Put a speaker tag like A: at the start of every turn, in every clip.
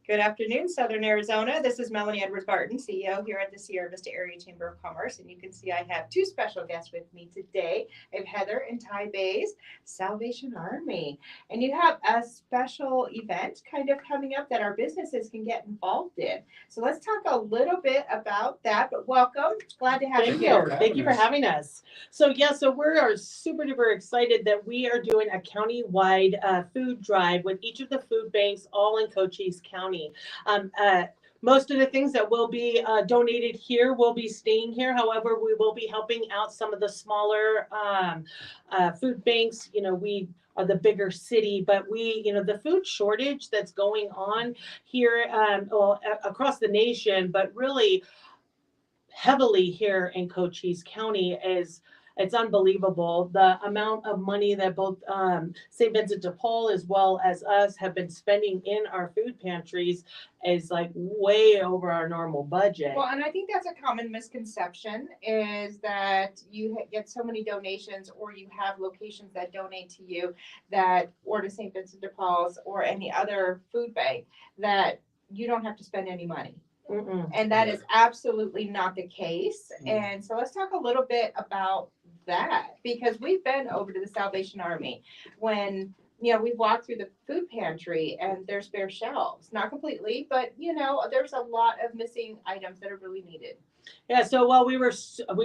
A: Good afternoon, Southern Arizona. This is Melanie Edwards Barton, CEO here at the Sierra Vista Area Chamber of Commerce. And you can see I have two special guests with me today. I have Heather and Ty Bays, Salvation Army. And you have a special event kind of coming up that our businesses can get involved in. So let's talk a little bit about that. But welcome. Glad to have you here.
B: Thank you for having us. So we are super duper excited that we are doing a county-wide food drive with each of the food banks all in Cochise County. Most of the things that will be donated here will be staying here. However, we will be helping out some of the smaller food banks. We are the bigger city, but the food shortage that's going on here across the nation, but really heavily here in Cochise County it's unbelievable. The amount of money that both St. Vincent de Paul as well as us have been spending in our food pantries is like way over our normal budget.
A: Well, and I think that's a common misconception is that you get so many donations or you have locations that donate to you or to St. Vincent de Paul's or any other food bank that you don't have to spend any money.
B: Mm-mm.
A: And that is absolutely not the case. And so let's talk a little bit about that because we've been over to the Salvation Army when we walked through the food pantry and there's bare shelves, not completely, but there's a lot of missing items that are really needed.
B: Yeah, so we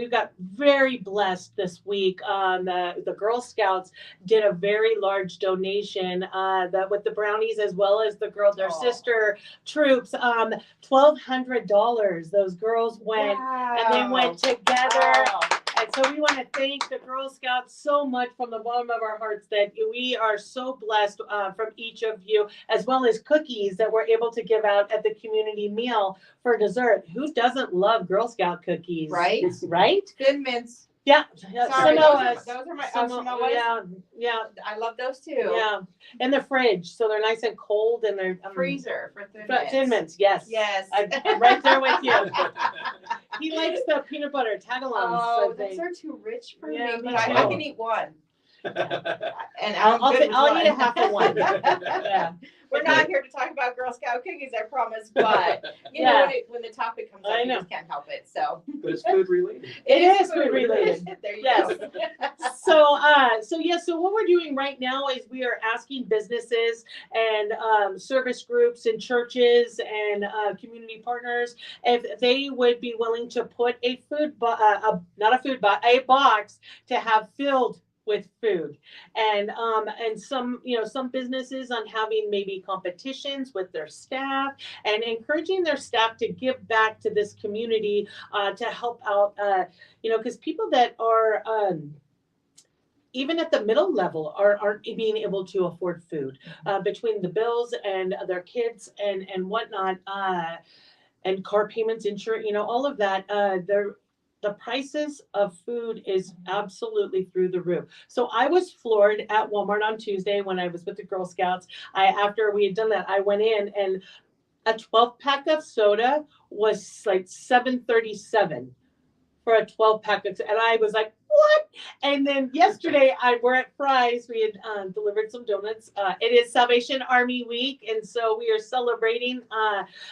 B: got very blessed this week. The Girl Scouts did a very large donation with the brownies as well as their sister troops. $1,200. Those girls went and they went together.
A: Wow.
B: And so we want to thank the Girl Scouts so much from the bottom of our hearts that we are so blessed from each of you, as well as cookies that we're able to give out at the community meal for dessert. Who doesn't love Girl Scout cookies?
A: Right?
B: Right?
A: Thin mints.
B: Yeah.
A: Sorry,
B: Samoas.
A: those are my
B: Samoas. Yeah.
A: I love those too.
B: Yeah. In the fridge, so they're nice and cold, and they're
A: freezer for thin mints.
B: Thin mints, yes.
A: Yes.
B: I'm right there with you. He likes the peanut butter tagalongs.
A: Oh, those are too rich for me, but I can eat one. And
B: I'll eat a half of one. Yeah.
A: We're not here to talk about Girl Scout cookies, I promise, but know when the topic comes up, you just can't help it. So,
C: but it's food related.
B: It is food related.
A: There you go.
B: So what we're doing right now is we are asking businesses and service groups and churches and community partners if they would be willing to put a box to have filled with food, and some businesses on having maybe competitions with their staff and encouraging their staff to give back to this community to help out because people that are even at the middle level aren't being able to afford food between the bills and their kids and whatnot and car payments, insurance, all of that. The prices of food is absolutely through the roof. So I was floored at Walmart on Tuesday when I was with the Girl Scouts. After we had done that, I went in and a 12-pack of soda was like $7.37 for a 12-pack of, and I was like, what? And then yesterday we're at Fry's. We had delivered some donuts. It is Salvation Army Week, and so we are celebrating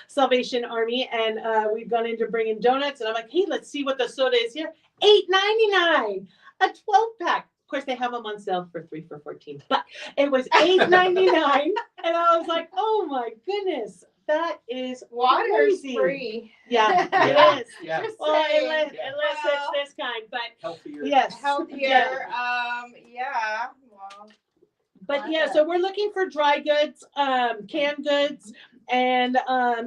B: Salvation Army. And we've gone in to bring in donuts, and I'm like, hey, let's see what the soda is here. $8.99, a 12-pack. Of course, they have them on sale for 3 for $14, but it was $8.99, and I was like, oh my goodness. That is
A: water's
B: crazy.
A: Free.
B: Yeah, it is.
C: Yeah.
B: Well, unless it's this kind, but
C: healthier.
B: Yes,
A: healthier.
B: Yeah.
A: Well,
B: but yeah, so we're looking for dry goods, canned goods, and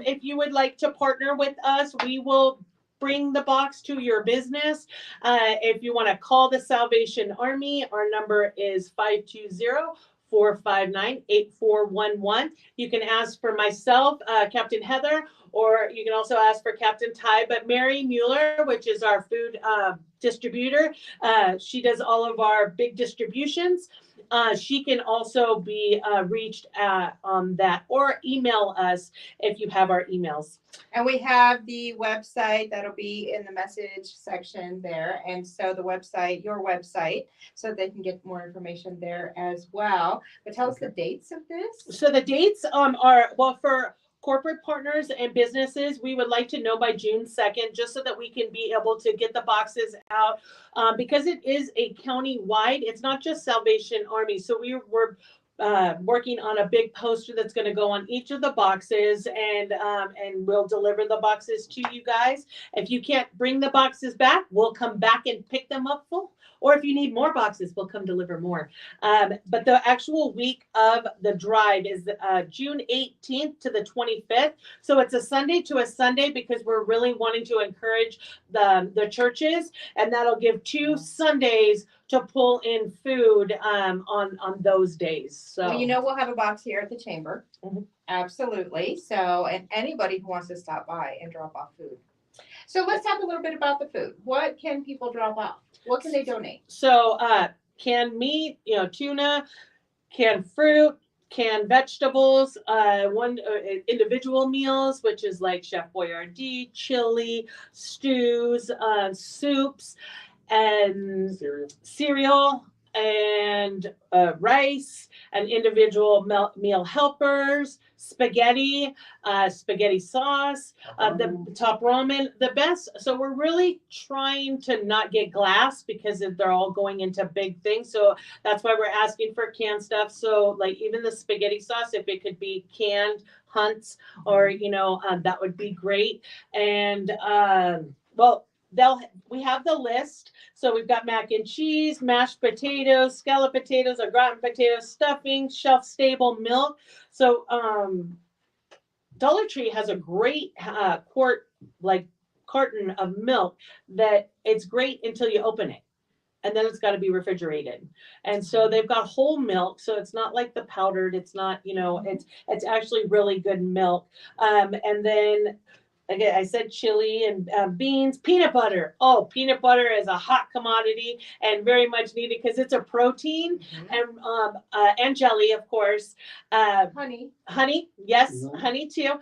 B: if you would like to partner with us, we will bring the box to your business. If you want to call the Salvation Army, our number is 520-459-8411. You can ask for myself, Captain Heather, or you can also ask for Captain Ty. But Mary Mueller, which is our food distributor, she does all of our big distributions. She can also be reached on that, or email us if you have our emails.
A: And we have the website that'll be in the message section there. And so the website, your website, so they can get more information there as well. But tell us the dates of this.
B: So the dates are, well, for corporate partners and businesses, we would like to know by June 2nd, just so that we can be able to get the boxes out. Because it is a county-wide, it's not just Salvation Army. So we're working on a big poster that's going to go on each of the boxes, and we'll deliver the boxes to you guys. If you can't bring the boxes back, we'll come back and pick them up full. Or if you need more boxes, we'll come deliver more. But the actual week of the drive is June 18th to the 25th. So it's a Sunday to a Sunday, because we're really wanting to encourage the churches, and that'll give 2 Sundays to pull in food on those days. So
A: Well, you know, we'll have a box here at the chamber.
B: Mhm.
A: Absolutely. So, and anybody who wants to stop by and drop off food. So let's talk a little bit about the food. What can people drop off? What can they donate?
B: So canned meat, tuna, canned fruit, canned vegetables, individual meals, which is like Chef Boyardee, chili, stews, soups, and cereal, and rice, and individual meal helpers, spaghetti, spaghetti sauce, the top ramen, the best. So we're really trying to not get glass, because they're all going into big things. So that's why we're asking for canned stuff. So like even the spaghetti sauce, if it could be canned Hunt's, or that would be great. And well, we have the list. So we've got mac and cheese, mashed potatoes, scalloped potatoes, au gratin potatoes, stuffing, shelf stable milk. So Dollar Tree has a great carton of milk that it's great until you open it, and then it's got to be refrigerated. And so they've got whole milk, so it's not like the powdered. It's not, it's actually really good milk. And then again, I said chili and beans, peanut butter. Oh, peanut butter is a hot commodity and very much needed, because it's a protein. And jelly, of course. Honey, yes, honey too.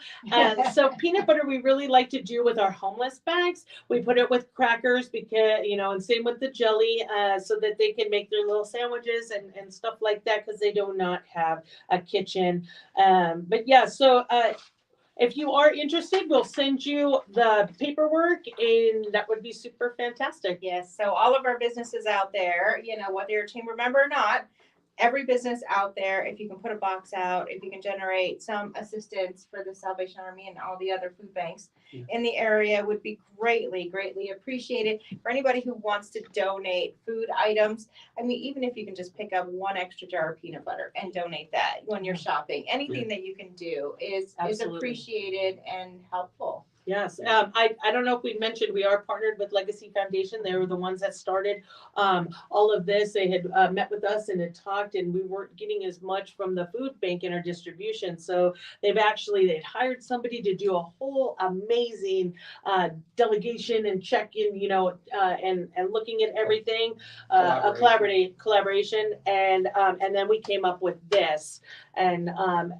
B: So peanut butter we really like to do with our homeless bags. We put it with crackers, because and same with the jelly, so that they can make their little sandwiches and stuff like that, because they do not have a kitchen. But yeah, so if you are interested, we'll send you the paperwork, and that would be super fantastic.
A: Yes. So all of our businesses out there, whether you're a chamber member or not, every business out there, if you can put a box out, if you can generate some assistance for the Salvation Army and all the other food banks in the area, would be greatly, greatly appreciated. For anybody who wants to donate food items, I mean, even if you can just pick up 1 extra jar of peanut butter and donate that when you're shopping, anything that you can do is appreciated and helpful.
B: Yes. I don't know if we mentioned, we are partnered with Legacy Foundation. They were the ones that started all of this. They had met with us and had talked, and we weren't getting as much from the food bank in our distribution. So they'd hired somebody to do a whole amazing delegation and check-in, and looking at everything, a collaboration. And then we came up with this, and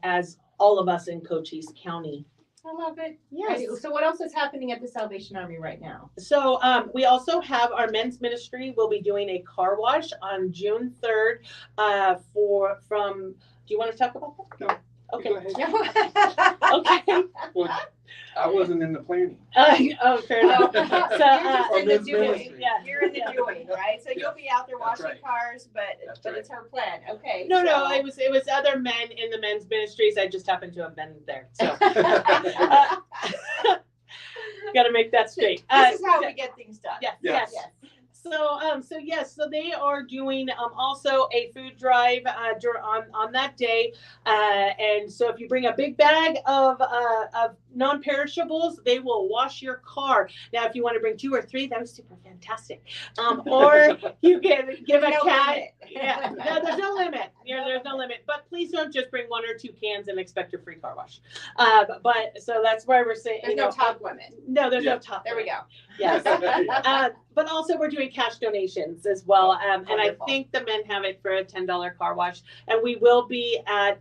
B: as all of us in Cochise County.
A: I love it.
B: Yes.
A: So what else is happening at the Salvation Army right now?
B: So we also have our men's ministry. We'll be doing a car wash on June 3rd do you want to talk about that?
C: No.
B: Okay.
C: Go ahead.
B: Okay.
C: Well, I wasn't in the planning.
B: Fair enough.
A: You're just in the
C: men's
A: doing.
C: ministry.
B: Yeah.
A: You're in the doing, right? So you'll be out there
C: That's
A: washing
C: right.
A: cars, but
C: Right.
A: it's her plan. Okay.
B: No,
A: so-
B: it was other men in the men's ministries. I just happened to have been there. So got to make that straight.
A: This is how we get things done.
B: Yes.
C: Yes.
A: Yes.
B: So they are doing also a food drive on that day, and so if you bring a big bag of non-perishables, they will wash your car. Now, if you want to bring 2 or 3, that was super fantastic. Or you can give a
A: No
B: cat.
A: limit.
B: Yeah, no, there's no limit. There's no limit. But please don't just bring 1 or 2 cans and expect a free car wash. But so that's why we're saying
A: There's no top limit.
B: No, there's no top.
A: There we
B: limit.
A: go.
B: Yes. But also we're doing cash donations as well. And I
A: Wonderful.
B: think the men have it for a $10 car wash. And we will be at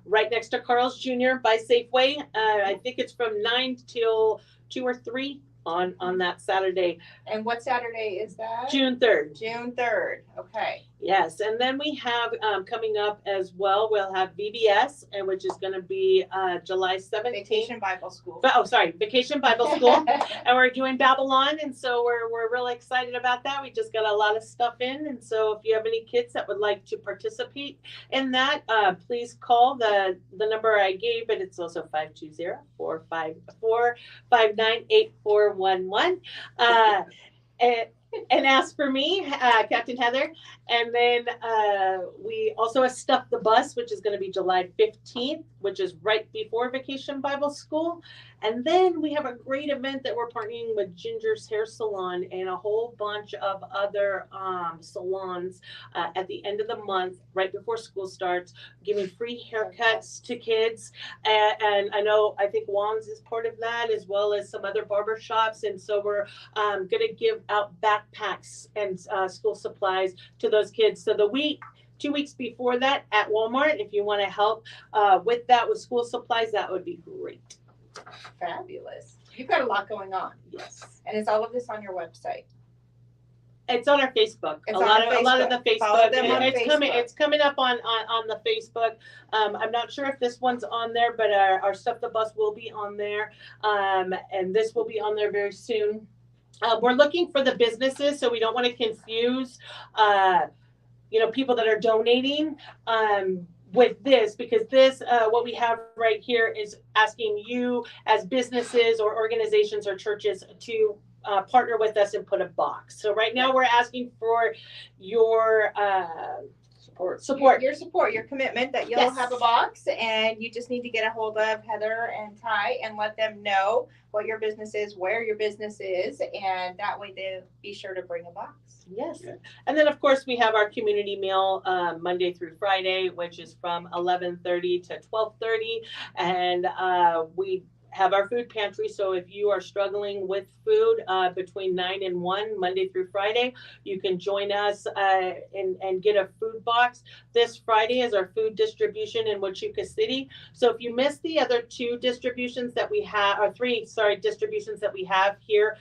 B: right next to Carl's Jr. by Safeway. I think it's from 9 till 2 or 3. on that Saturday,
A: And what Saturday is that?
B: June 3rd.
A: June 3rd. Okay.
B: Yes, and then we have coming up as well, we'll have VBS, and which is going to be July 17th.
A: Vacation Bible School.
B: Vacation Bible School. And we're doing Babylon, and so we're really excited about that. We just got a lot of stuff in, and so if you have any kids that would like to participate in that, please call the number I gave, but it's also 520-459-8411. And ask for me, Captain Heather. And then we also have Stuff the Bus, which is going to be July 15th, which is right before Vacation Bible School. And then we have a great event that we're partnering with Ginger's Hair Salon and a whole bunch of other salons at the end of the month, right before school starts, giving free haircuts to kids. And I think Juan's is part of that, as well as some other barber shops. And so we're going to give out backpacks and school supplies to those kids. So 2 weeks before that at Walmart, if you want to help with that, with school supplies, that would be great.
A: Fabulous. You've got a lot going on.
B: Yes.
A: And is all of this on your website?
B: It's on our Facebook.
A: It's
B: a
A: on
B: lot
A: our
B: of the Facebook.
A: Follow them on
B: It's
A: Facebook.
B: It's coming up on the Facebook. I'm not sure if this one's on there, but our Stuff the Bus will be on there. And this will be on there very soon. We're looking for the businesses, so we don't want to confuse people that are donating with this, because this what we have right here is asking you as businesses or organizations or churches to partner with us and put a box. So right now we're asking for your support.
A: Your support, your commitment that you'll
B: Yes.
A: have a box, and you just need to get a hold of Heather and Ty and let them know what your business is, where your business is, and that way they'll be sure to bring a box.
B: Yes.
C: Yeah.
B: And then, of course, we have our community meal Monday through Friday, which is from 11:30 to 12:30. And we have our food pantry. So if you are struggling with food between 9 and 1, Monday through Friday, you can join us and get a food box. This Friday is our food distribution in Huachuca City. So if you missed the other 2 distributions that we have, or 3, distributions that we have here,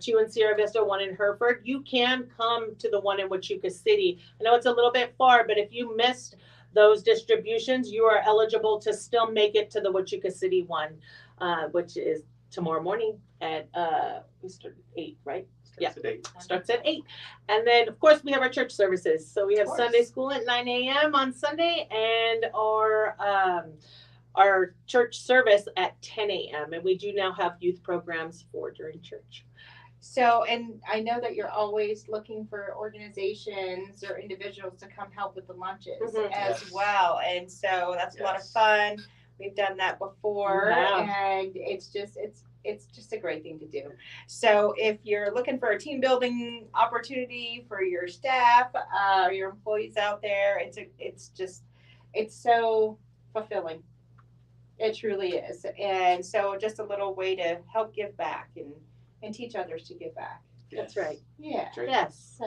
B: 2 in Sierra Vista, 1 in Hereford, you can come to the one in Huachuca City. I know it's a little bit far, but if you missed those distributions, you are eligible to still make it to the Huachuca City one, which is tomorrow morning at we start at 8, right? Starts at 8. And then, of course, we have our church services. So we have Sunday school at 9 a.m. on Sunday, and our church service at 10 a.m. And we do now have youth programs for during church.
A: So, and I know that you're always looking for organizations or individuals to come help with the lunches
B: Mhm.
A: as
C: Yes.
A: well. And so that's a lot of
C: Yes.
A: fun. We've done that before,
B: Wow.
A: and it's just a great thing to do. So if you're looking for a team building opportunity for your staff, your employees out there, it's so fulfilling. It truly is. And so just a little way to help give back and teach others to give back.
B: That's right.
A: Yeah.
C: Right.
B: Yes.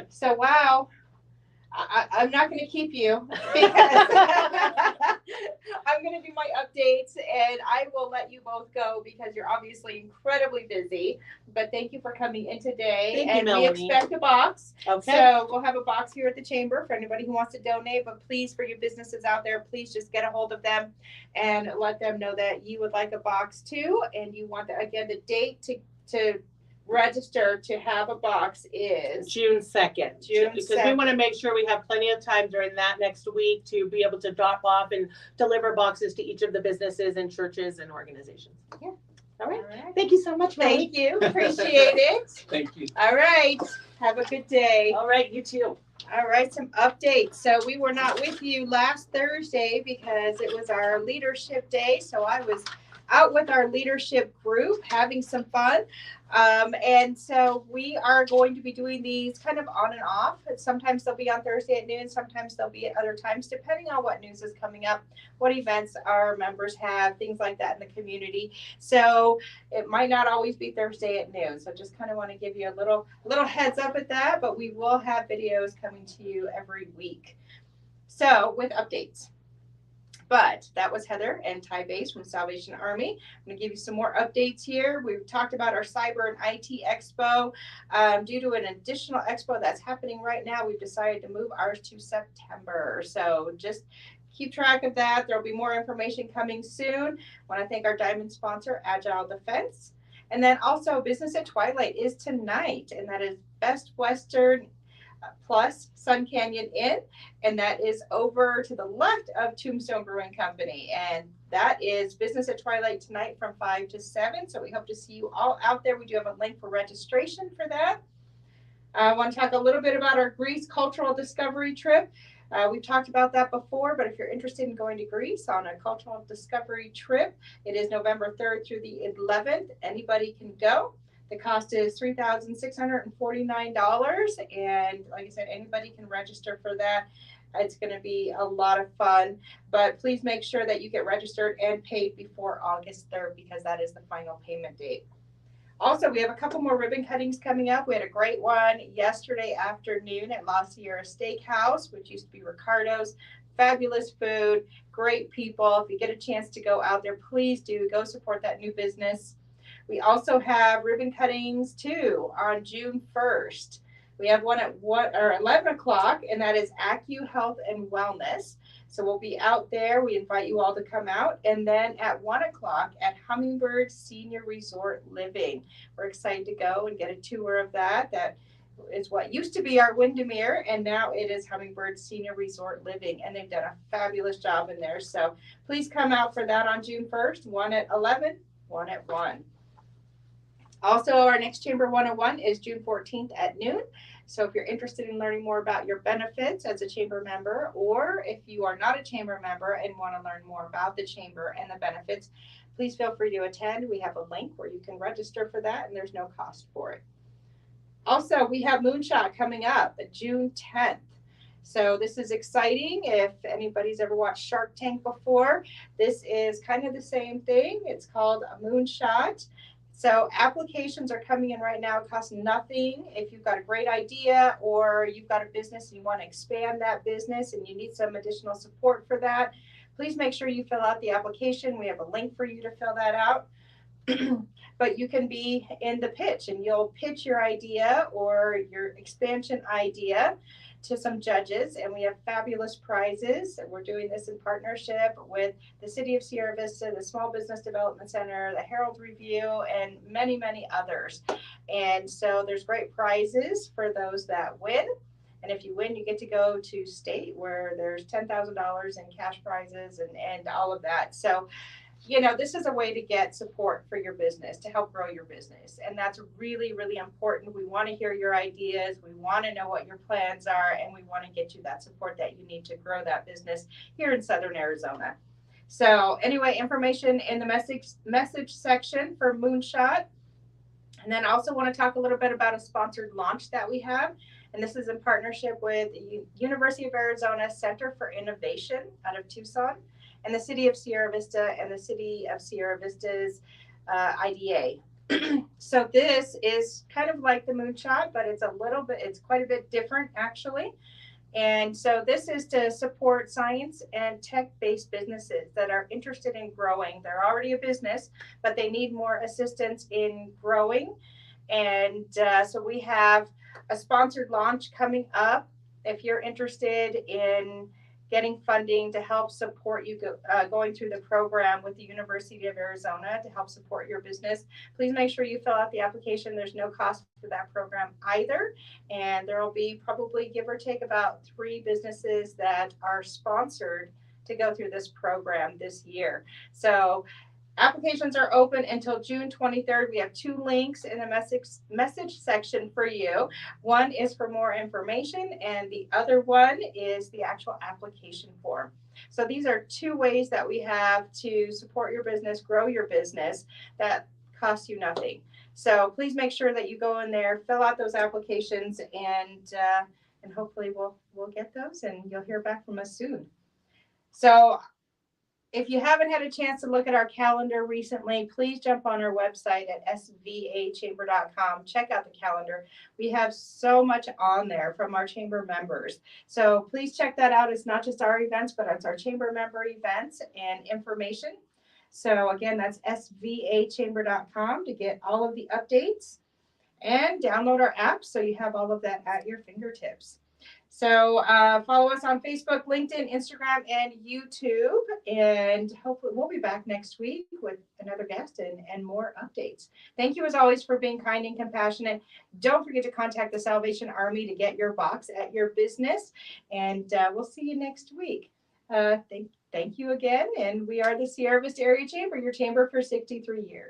A: So wow. I'm not going to keep you because I'm going to do my updates, and I will let you both go because you're obviously incredibly busy. But thank you for coming in today.
B: Thank you,
A: and we
B: Melanie.
A: expect a box.
B: Okay.
A: So we'll have a box here at the chamber for anybody who wants to donate. But please, for your businesses out there, please just get a hold of them and let them know that you would like a box too. And you want the date to register to have a box is
B: June 2nd.
A: June
B: Because we
A: 2nd.
B: want to make sure we have plenty of time during that next week to be able to drop off and deliver boxes to each of the businesses and churches and organizations.
A: Yeah.
B: All right.
A: All right.
B: Thank you so much, Melanie.
A: Thank you. Appreciate it.
C: Thank you.
A: All right. Have a good day.
B: All right, you too.
A: All right, some updates. So we were not with you last Thursday because it was our leadership day. So I was out with our leadership group having some fun. And so we are going to be doing these kind of on and off. Sometimes they'll be on Thursday at noon. Sometimes they'll be at other times, depending on what news is coming up, what events our members have, things like that in the community. So it might not always be Thursday at noon. So just kind of want to give you a little heads up at that, but we will have videos coming to you every week. So with updates. But that was Heather and Ty Bass from Salvation Army. I'm going to give you some more updates here. We've talked about our Cyber and IT Expo. Due to an additional expo that's happening right now, we've decided to move ours to September. So just keep track of that. There'll be more information coming soon. I want to thank our diamond sponsor, Agile Defense. And then also Business at Twilight is tonight, and that is Best Western plus Sun Canyon Inn, and that is over to the left of Tombstone Brewing Company. And that is Business at Twilight tonight from 5 to 7. So we hope to see you all out there. We do have a link for registration for that. I want to talk a little bit about our Greece cultural discovery trip. We've talked about that before, but if you're interested in going to Greece on a cultural discovery trip, it is November 3rd through the 11th. Anybody can go. The cost is $3,649. And like I said, anybody can register for that. It's going to be a lot of fun, but please make sure that you get registered and paid before August 3rd because that is the final payment date. Also, we have a couple more ribbon cuttings coming up. We had a great one yesterday afternoon at La Sierra Steakhouse, which used to be Ricardo's. Fabulous food, great people. If you get a chance to go out there, please do go support that new business. We also have ribbon cuttings too on June 1st. We have one at 11 o'clock, and that is Acu Health and Wellness. So we'll be out there. We invite you all to come out. And then at 1 o'clock at Hummingbird Senior Resort Living. We're excited to go and get a tour of that. That is what used to be our Windermere, and now it is Hummingbird Senior Resort Living. And they've done a fabulous job in there. So please come out for that on June 1st, one at 11, one at 1. Also, our next Chamber 101 is June 14th at noon. So if you're interested in learning more about your benefits as a Chamber member, or if you are not a Chamber member and want to learn more about the Chamber and the benefits, please feel free to attend. We have a link where you can register for that, and there's no cost for it. Also, we have Moonshot coming up June 10th. So this is exciting. If anybody's ever watched Shark Tank before, this is kind of the same thing. It's called a Moonshot. So applications are coming in right now. It costs nothing. If you've got a great idea or you've got a business and you want to expand that business and you need some additional support for that, please make sure you fill out the application. We have a link for you to fill that out. But you can be in the pitch, and you'll pitch your idea or your expansion idea to some judges, and we have fabulous prizes. We're doing this in partnership with the City of Sierra Vista, the Small Business Development Center, the Herald Review, and many, many others. And so there's great prizes for those that win. And if you win, you get to go to state where there's $10,000 in cash prizes and all of that. So, you know, this is a way to get support for your business, to help grow your business. And that's really, really important. We want to hear your ideas. We want to know what your plans are, and we want to get you that support that you need to grow that business here in Southern Arizona. So anyway, information in the message section for Moonshot. And then I also want to talk a little bit about a sponsored launch that we have. And this is in partnership with the University of Arizona Center for Innovation out of Tucson, and the City of Sierra Vista and the City of Sierra Vista's IDA. So this is kind of like the Moonshot, but it's quite a bit different actually. And so this is to support science and tech-based businesses that are interested in growing. They're already a business, but they need more assistance in growing. And so we have a sponsored launch coming up. If you're interested in getting funding to help support you going through the program with the University of Arizona to help support your business, please make sure you fill out the application. There's no cost for that program either. And there will be probably, give or take, about 3 businesses that are sponsored to go through this program this year. So applications are open until June 23rd. We have 2 links in the message section for you. One is for more information, and the other one is the actual application form. So these are 2 ways that we have to support your business, grow your business, that cost you nothing. So please make sure that you go in there, fill out those applications, and hopefully we'll get those, and you'll hear back from us soon. So if you haven't had a chance to look at our calendar recently, please jump on our website at svachamber.com. Check out the calendar. We have so much on there from our chamber members. So please check that out. It's not just our events, but it's our chamber member events and information. So again, that's svachamber.com to get all of the updates and download our app so you have all of that at your fingertips. So follow us on Facebook, LinkedIn, Instagram, and YouTube. And hopefully we'll be back next week with another guest and more updates. Thank you as always for being kind and compassionate. Don't forget to contact the Salvation Army to get your box at your business. And we'll see you next week. Thank you again. And we are the Sierra Vista Area Chamber, your chamber for 63 years.